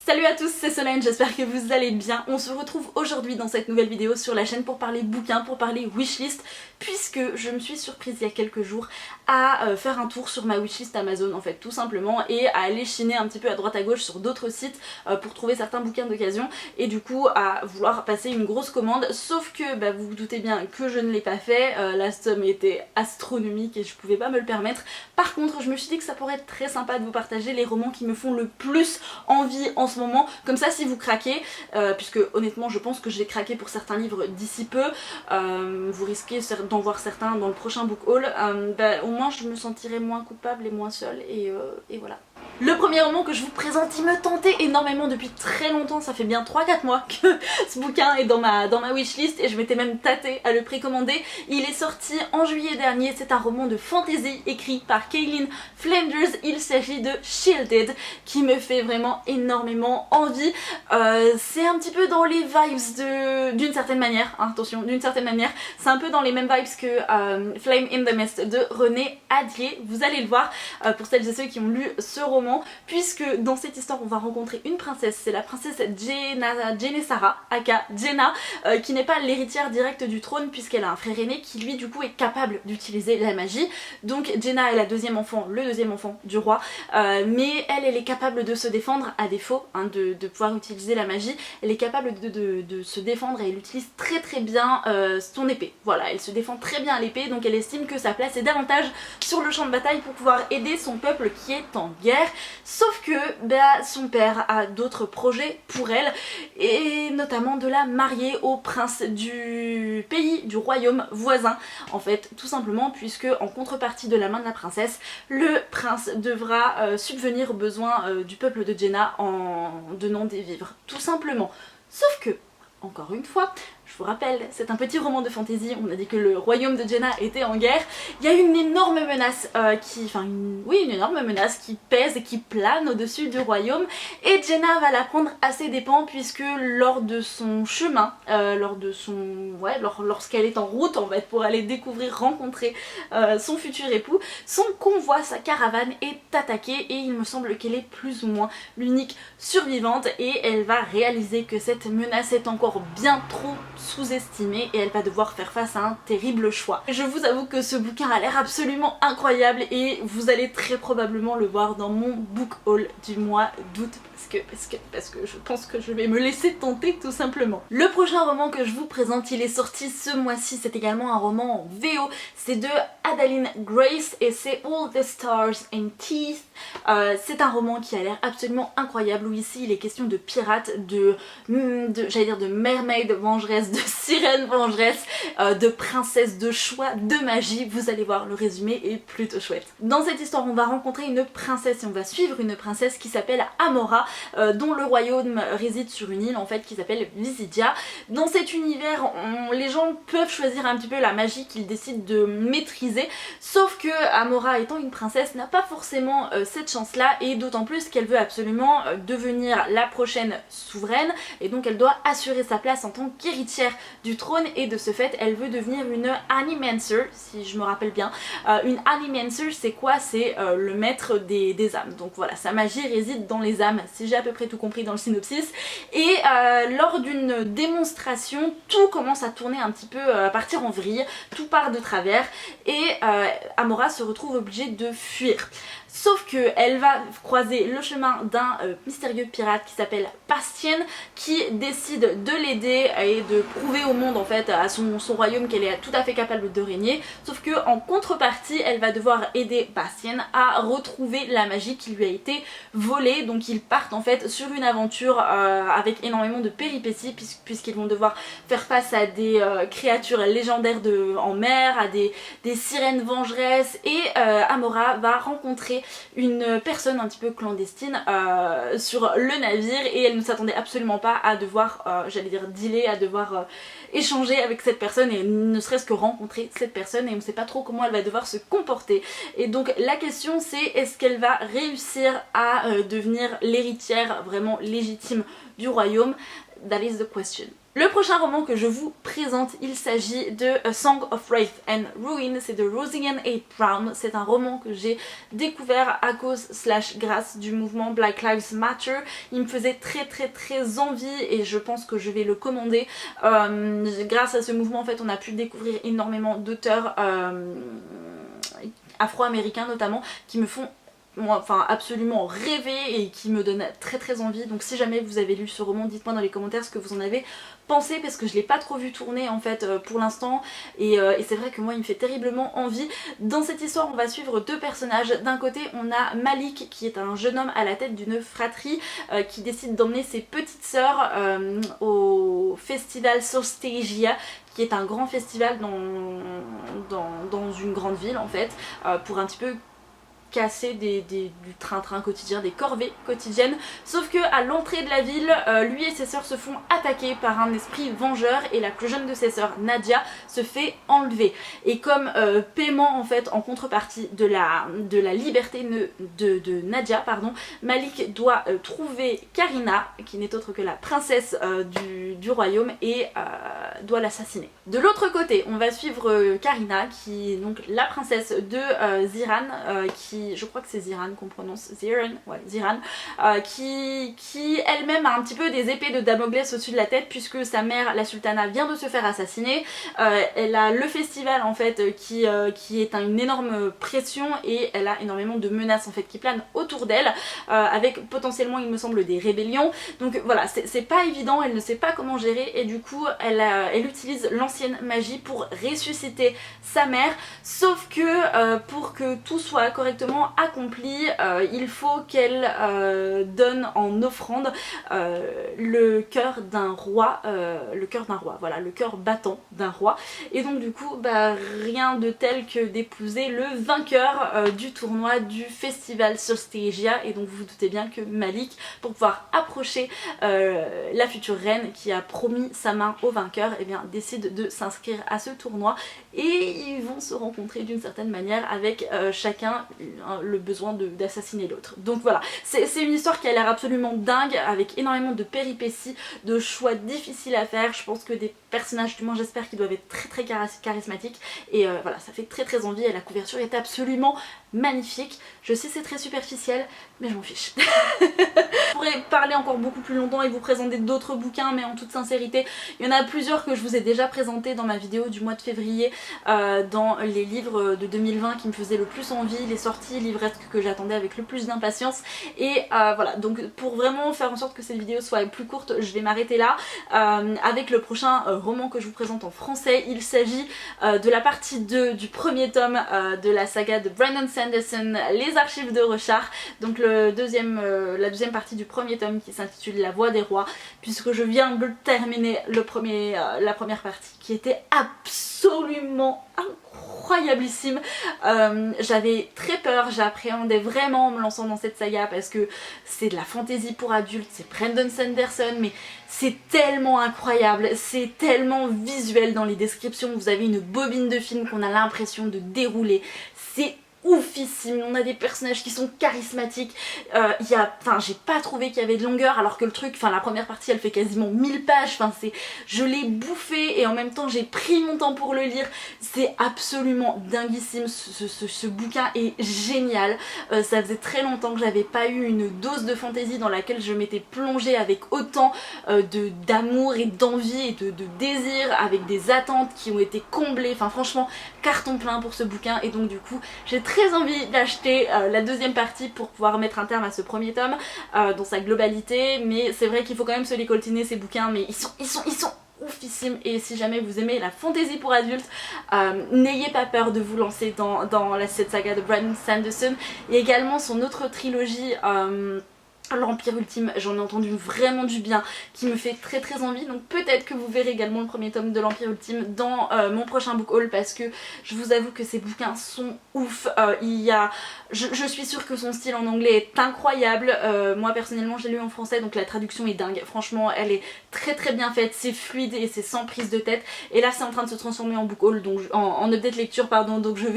Salut à tous, c'est Solène, j'espère que vous allez bien. On se retrouve aujourd'hui dans cette nouvelle vidéo sur la chaîne pour parler bouquins, pour parler wishlist, puisque je me suis surprise il y a quelques jours à faire un tour sur ma wishlist Amazon en fait, tout simplement, et à aller chiner un petit peu à droite à gauche sur d'autres sites pour trouver certains bouquins d'occasion, et du coup à vouloir passer une grosse commande, sauf que vous vous doutez bien que je ne l'ai pas fait, la somme était astronomique et je pouvais pas me le permettre. Par contre, je me suis dit que ça pourrait être très sympa de vous partager les romans qui me font le plus envie en ce moment, comme ça si vous craquez, puisque honnêtement je pense que je vais craquer pour certains livres d'ici peu, vous risquez d'en voir certains dans le prochain book haul, au moins je me sentirai moins coupable et moins seule, et voilà. Le premier roman que je vous présente, il me tentait énormément depuis très longtemps, ça fait bien 3-4 mois que ce bouquin est dans ma wishlist et je m'étais même tâtée à le précommander. Il est sorti en juillet dernier, c'est un roman de fantasy écrit par Kaylin Flanders, il s'agit de Shielded, qui me fait vraiment énormément envie. C'est un petit peu dans les vibes d'une certaine manière, hein, attention, d'une certaine manière, c'est un peu dans les mêmes vibes que Flame in the Mist de René Adier, vous allez le voir pour celles et ceux qui ont lu ce roman, puisque dans cette histoire on va rencontrer une princesse, c'est la princesse Jennesara, aka Jenna, qui n'est pas l'héritière directe du trône puisqu'elle a un frère aîné qui lui du coup est capable d'utiliser la magie. Donc Jenna est le deuxième enfant du roi, mais elle est capable de se défendre à défaut de pouvoir utiliser la magie. Elle est capable de se défendre et elle utilise très très bien son épée. Voilà, elle se défend très bien à l'épée, donc elle estime que sa place est davantage sur le champ de bataille pour pouvoir aider son peuple qui est en guerre. Sauf que son père a d'autres projets pour elle, et notamment de la marier au prince du pays, du royaume voisin, en fait, tout simplement, puisque en contrepartie de la main de la princesse, le prince devra subvenir aux besoins du peuple de Jenna en donnant des vivres, tout simplement. Sauf que, encore une fois, je vous rappelle, c'est un petit roman de fantasy, on a dit que le royaume de Jenna était en guerre. Il y a une énorme menace une énorme menace qui pèse et qui plane au-dessus du royaume, et Jenna va la prendre à ses dépens, puisque lors de son chemin, lorsqu'elle est en route en fait pour aller rencontrer son futur époux, son convoi, sa caravane est attaqué, et il me semble qu'elle est plus ou moins l'unique survivante, et elle va réaliser que cette menace est encore bien trop sous-estimée et elle va devoir faire face à un terrible choix. Je vous avoue que ce bouquin a l'air absolument incroyable et vous allez très probablement le voir dans mon book haul du mois d'août, parce que je pense que je vais me laisser tenter tout simplement. Le prochain roman que je vous présente, il est sorti ce mois-ci, c'est également un roman en VO, c'est de Adalyn Grace et c'est All the Stars and Teeth. C'est un roman qui a l'air absolument incroyable, où ici il est question de pirates, j'allais dire de mermaid vengeresse, de sirène vengeresse, de princesse, de choix, de magie. Vous allez voir, le résumé est plutôt chouette. Dans cette histoire on va rencontrer une princesse, et on va suivre une princesse qui s'appelle Amora, dont le royaume réside sur une île en fait qui s'appelle Visidia. Dans cet univers, les gens peuvent choisir un petit peu la magie qu'ils décident de maîtriser, sauf que Amora, étant une princesse, n'a pas forcément cette chance là, et d'autant plus qu'elle veut absolument devenir la prochaine souveraine, et donc elle doit assurer sa place en tant qu'héritière du trône, et de ce fait elle veut devenir une Animancer, si je me rappelle bien. Une Animancer, c'est quoi? C'est le maître des âmes, donc voilà, sa magie réside dans les âmes, si j'ai à peu près tout compris dans le synopsis. Et lors d'une démonstration, tout commence à tourner un petit peu, à partir en vrille, tout part de travers, et Amora se retrouve obligée de fuir. Sauf qu'elle va croiser le chemin d'un mystérieux pirate qui s'appelle Bastien, qui décide de l'aider et de prouver au monde en fait, à son royaume, qu'elle est tout à fait capable de régner. Sauf que en contrepartie, elle va devoir aider Bastien à retrouver la magie qui lui a été volée. Donc ils partent en fait sur une aventure avec énormément de péripéties, puisqu'ils vont devoir faire face à des créatures légendaires en mer, à des sirènes vengeresses, et Amora va rencontrer une personne un petit peu clandestine sur le navire, et elle ne s'attendait absolument pas à devoir, j'allais dire dealer, à devoir échanger avec cette personne, et ne serait-ce que rencontrer cette personne, et on ne sait pas trop comment elle va devoir se comporter. Et donc la question c'est, est-ce qu'elle va réussir à devenir l'héritière vraiment légitime du royaume? That is the question. Le prochain roman que je vous présente, il s'agit de A Song of Wrath and Ruin, c'est de Rosianne A. Brown. C'est un roman que j'ai découvert à cause / grâce du mouvement Black Lives Matter. Il me faisait très envie et je pense que je vais le commander. Grâce à ce mouvement en fait on a pu découvrir énormément d'auteurs afro-américains notamment qui me font absolument rêver et qui me donne très envie. Donc si jamais vous avez lu ce roman, dites-moi dans les commentaires ce que vous en avez pensé, parce que je l'ai pas trop vu tourner en fait pour l'instant et c'est vrai que moi il me fait terriblement envie. Dans cette histoire on va suivre deux personnages. D'un côté on a Malik qui est un jeune homme à la tête d'une fratrie qui décide d'emmener ses petites sœurs au festival Solstasia, qui est un grand festival dans une grande ville en fait, pour un petit peu casser du train-train quotidien, des corvées quotidiennes. Sauf que à l'entrée de la ville, lui et ses sœurs se font attaquer par un esprit vengeur et la plus jeune de ses sœurs, Nadia, se fait enlever. Et comme paiement en fait, en contrepartie de la liberté de Nadia, pardon, Malik doit trouver Karina, qui n'est autre que la princesse du royaume, et doit l'assassiner. De l'autre côté, on va suivre Karina, qui est donc la princesse de Ziran, je crois que c'est Ziran qu'on prononce, Ziran, qui elle-même a un petit peu des épées de Damoclès au-dessus de la tête, puisque sa mère, la sultana, vient de se faire assassiner. Elle a le festival en fait qui est une énorme pression, et elle a énormément de menaces en fait qui planent autour d'elle, avec potentiellement il me semble des rébellions. Donc voilà, c'est pas évident, elle ne sait pas comment gérer, et du coup elle utilise l'ancienne magie pour ressusciter sa mère, sauf que pour que tout soit correctement accompli, il faut qu'elle donne en offrande le cœur d'un roi, voilà, le cœur battant d'un roi. Et donc du coup rien de tel que d'épouser le vainqueur du tournoi du festival Solstasia. Et donc vous vous doutez bien que Malik, pour pouvoir approcher la future reine qui a promis sa main au vainqueur, et bien décide de s'inscrire à ce tournoi, et ils vont se rencontrer d'une certaine manière avec chacun le besoin d'assassiner l'autre. Donc voilà, c'est une histoire qui a l'air absolument dingue, avec énormément de péripéties, de choix difficiles à faire. Je pense que des personnages, du moins j'espère qu'ils doivent être très charismatiques, et voilà, ça fait très envie, et la couverture est absolument magnifique. Je sais c'est très superficiel, mais je m'en fiche. Je pourrais parler encore beaucoup plus longtemps et vous présenter d'autres bouquins, mais en toute sincérité, il y en a plusieurs que je vous ai déjà présentés dans ma vidéo du mois de février, dans les livres de 2020 qui me faisaient le plus envie, les sorties livresques que j'attendais avec le plus d'impatience. Et voilà, donc pour vraiment faire en sorte que cette vidéo soit plus courte, je vais m'arrêter là avec le prochain roman que je vous présente en français. Il s'agit de la partie 2 du premier tome de la saga de Brandon Sanderson, Les Archives de Rochard, donc la deuxième partie du premier tome qui s'intitule La Voix des Rois, puisque je viens de terminer la première partie qui était absolument incroyablissime. J'avais très peur, j'appréhendais vraiment en me lançant dans cette saga, parce que c'est de la fantasy pour adultes, c'est Brandon Sanderson, mais c'est tellement incroyable, c'est tellement visuel dans les descriptions, vous avez une bobine de film qu'on a l'impression de dérouler, c'est oufissime, on a des personnages qui sont charismatiques, j'ai pas trouvé qu'il y avait de longueur, alors que le truc, la première partie elle fait quasiment 1000 pages, je l'ai bouffé et en même temps j'ai pris mon temps pour le lire, c'est absolument dinguissime, ce bouquin est génial. Ça faisait très longtemps que j'avais pas eu une dose de fantaisie dans laquelle je m'étais plongée avec autant d'amour et d'envie et de désir, avec des attentes qui ont été comblées, franchement carton plein pour ce bouquin. Et donc du coup j'ai très envie d'acheter la deuxième partie pour pouvoir mettre un terme à ce premier tome dans sa globalité, mais c'est vrai qu'il faut quand même se les coltiner ces bouquins, mais ils sont oufissime. Et si jamais vous aimez la fantasy pour adultes, n'ayez pas peur de vous lancer dans cette saga de Brandon Sanderson. Il y a également son autre trilogie, L'Empire Ultime, j'en ai entendu vraiment du bien, qui me fait très envie, donc peut-être que vous verrez également le premier tome de l'Empire Ultime dans mon prochain book haul, parce que je vous avoue que ces bouquins sont ouf. Je suis sûre que son style en anglais est incroyable, moi personnellement j'ai lu en français, donc la traduction est dingue, franchement elle est très bien faite, c'est fluide et c'est sans prise de tête, et là c'est en train de se transformer en book haul, donc en update lecture pardon, donc je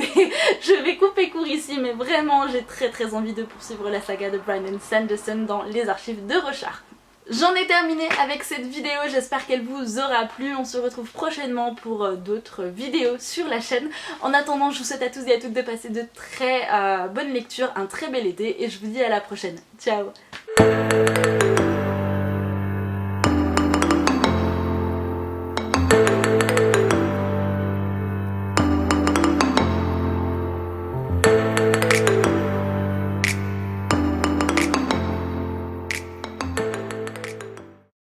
vais couper court ici, mais vraiment j'ai très envie de poursuivre la saga de Brandon Sanderson dans Les Archives de Rochard. J'en ai terminé avec cette vidéo, j'espère qu'elle vous aura plu. On se retrouve prochainement pour d'autres vidéos sur la chaîne. En attendant, je vous souhaite à tous et à toutes de passer de très bonnes lectures, un très bel été et je vous dis à la prochaine. Ciao.